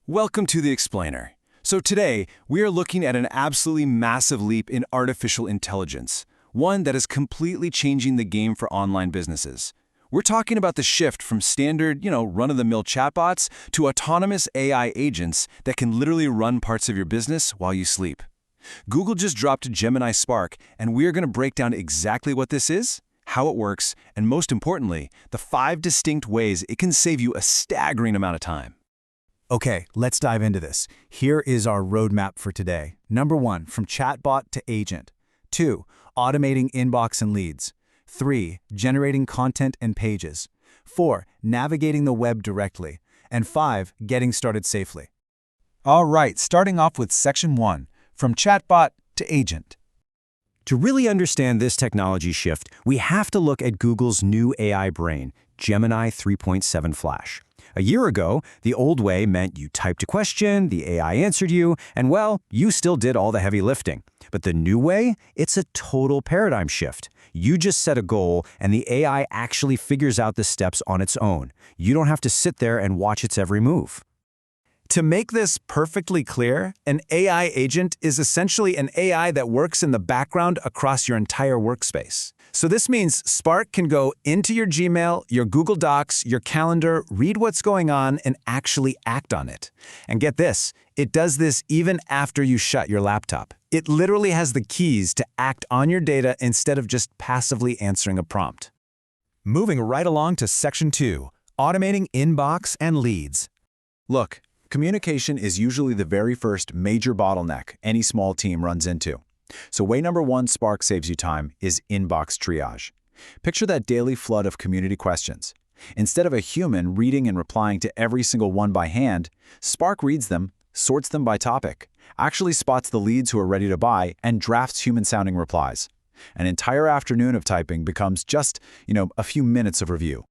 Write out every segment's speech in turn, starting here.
Welcome to The Explainer. So today, we are looking at an absolutely massive leap in artificial intelligence, one that is completely changing the game for online businesses. We're talking about the shift from standard, run-of-the-mill chatbots to autonomous AI agents that can literally run parts of your business while you sleep. Google just dropped Gemini Spark, and we are going to break down exactly what this is, how it works, and most importantly, the 5 distinct ways it can save you a staggering amount of time. Okay, let's dive into this. Here is our roadmap for today. Number 1, from chatbot to agent. 2, automating inbox and leads. 3, generating content and pages. 4, navigating the web directly. And 5, getting started safely. All right, starting off with section 1, from chatbot to agent. To really understand this technology shift, we have to look at Google's new AI brain, Gemini 3.7 Flash. A year ago, the old way meant you typed a question, the AI answered you, and well, you still did all the heavy lifting. But the new way? It's a total paradigm shift. You just set a goal, and the AI actually figures out the steps on its own. You don't have to sit there and watch its every move. To make this perfectly clear, an AI agent is essentially an AI that works in the background across your entire workspace. So this means Spark can go into your Gmail, your Google Docs, your calendar, read what's going on, and actually act on it. And get this, it does this even after you shut your laptop. It literally has the keys to act on your data instead of just passively answering a prompt. Moving right along to section 2, automating inbox and leads. Look, communication is usually the very first major bottleneck any small team runs into. So way number 1 Spark saves you time is inbox triage. Picture that daily flood of community questions. Instead of a human reading and replying to every single one by hand, Spark reads them, sorts them by topic, actually spots the leads who are ready to buy, and drafts human-sounding replies. An entire afternoon of typing becomes just, a few minutes of review.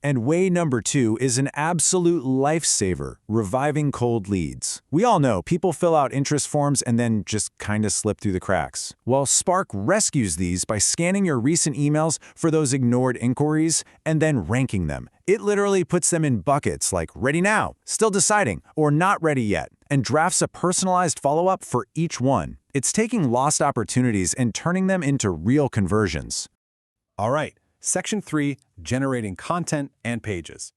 And way number 2 is an absolute lifesaver, reviving cold leads. We all know people fill out interest forms and then just kind of slip through the cracks. Well, Spark rescues these by scanning your recent emails for those ignored inquiries and then ranking them. It literally puts them in buckets like ready now, still deciding, or not ready yet, and drafts a personalized follow-up for each one. It's taking lost opportunities and turning them into real conversions. All right. Section 3, generating content and pages.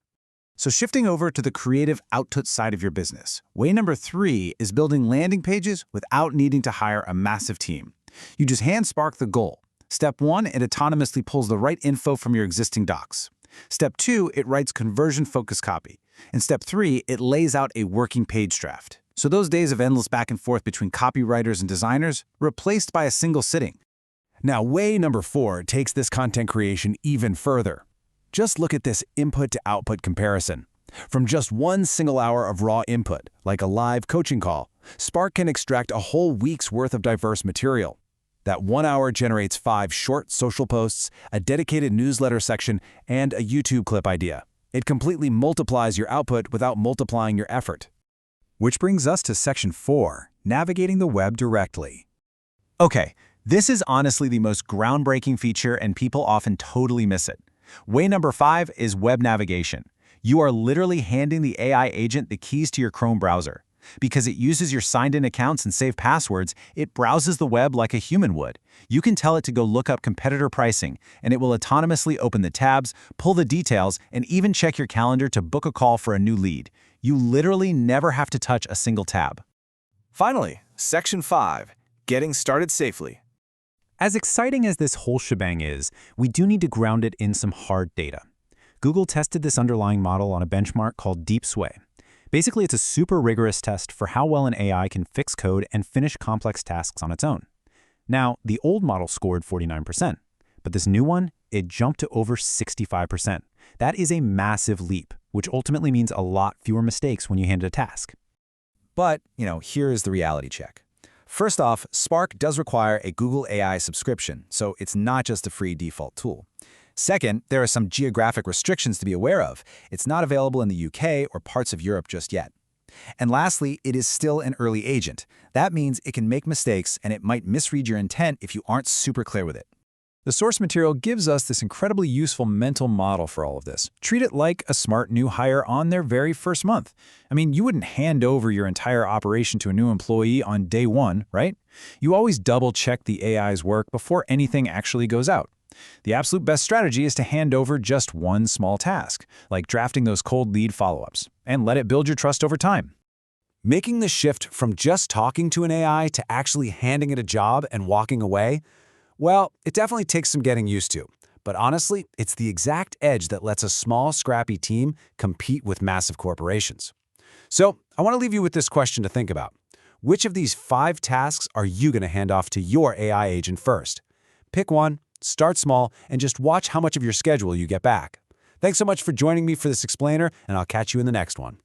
So shifting over to the creative output side of your business, way number 3 is building landing pages without needing to hire a massive team. You just hand Spark the goal. Step 1, it autonomously pulls the right info from your existing docs. Step 2, it writes conversion-focused copy. And Step 3, it lays out a working page draft. So those days of endless back and forth between copywriters and designers replaced by a single sitting. Now, way number 4 takes this content creation even further. Just look at this input-to-output comparison. From just one single hour of raw input, like a live coaching call, Spark can extract a whole week's worth of diverse material. That 1 hour generates 5 short social posts, a dedicated newsletter section, and a YouTube clip idea. It completely multiplies your output without multiplying your effort. Which brings us to section 4, navigating the web directly. Okay. This is honestly the most groundbreaking feature, and people often totally miss it. Way number 5 is web navigation. You are literally handing the AI agent the keys to your Chrome browser. Because it uses your signed-in accounts and saved passwords, it browses the web like a human would. You can tell it to go look up competitor pricing, and it will autonomously open the tabs, pull the details, and even check your calendar to book a call for a new lead. You literally never have to touch a single tab. Finally, section 5, getting started safely. As exciting as this whole shebang is, we do need to ground it in some hard data. Google tested this underlying model on a benchmark called Deep Sway. Basically, it's a super rigorous test for how well an AI can fix code and finish complex tasks on its own. Now, the old model scored 49%, but this new one, it jumped to over 65%. That is a massive leap, which ultimately means a lot fewer mistakes when you hand it a task. But, here is the reality check. First off, Spark does require a Google AI subscription, so it's not just a free default tool. Second, there are some geographic restrictions to be aware of. It's not available in the UK or parts of Europe just yet. And lastly, it is still an early agent. That means it can make mistakes and it might misread your intent if you aren't super clear with it. The source material gives us this incredibly useful mental model for all of this. Treat it like a smart new hire on their very first month. I mean, you wouldn't hand over your entire operation to a new employee on day one, right? You always double-check the AI's work before anything actually goes out. The absolute best strategy is to hand over just one small task, like drafting those cold lead follow-ups, and let it build your trust over time. Making the shift from just talking to an AI to actually handing it a job and walking away, well, it definitely takes some getting used to. But honestly, it's the exact edge that lets a small, scrappy team compete with massive corporations. So, I want to leave you with this question to think about. Which of these 5 tasks are you going to hand off to your AI agent first? Pick one, start small, and just watch how much of your schedule you get back. Thanks so much for joining me for this explainer, and I'll catch you in the next one.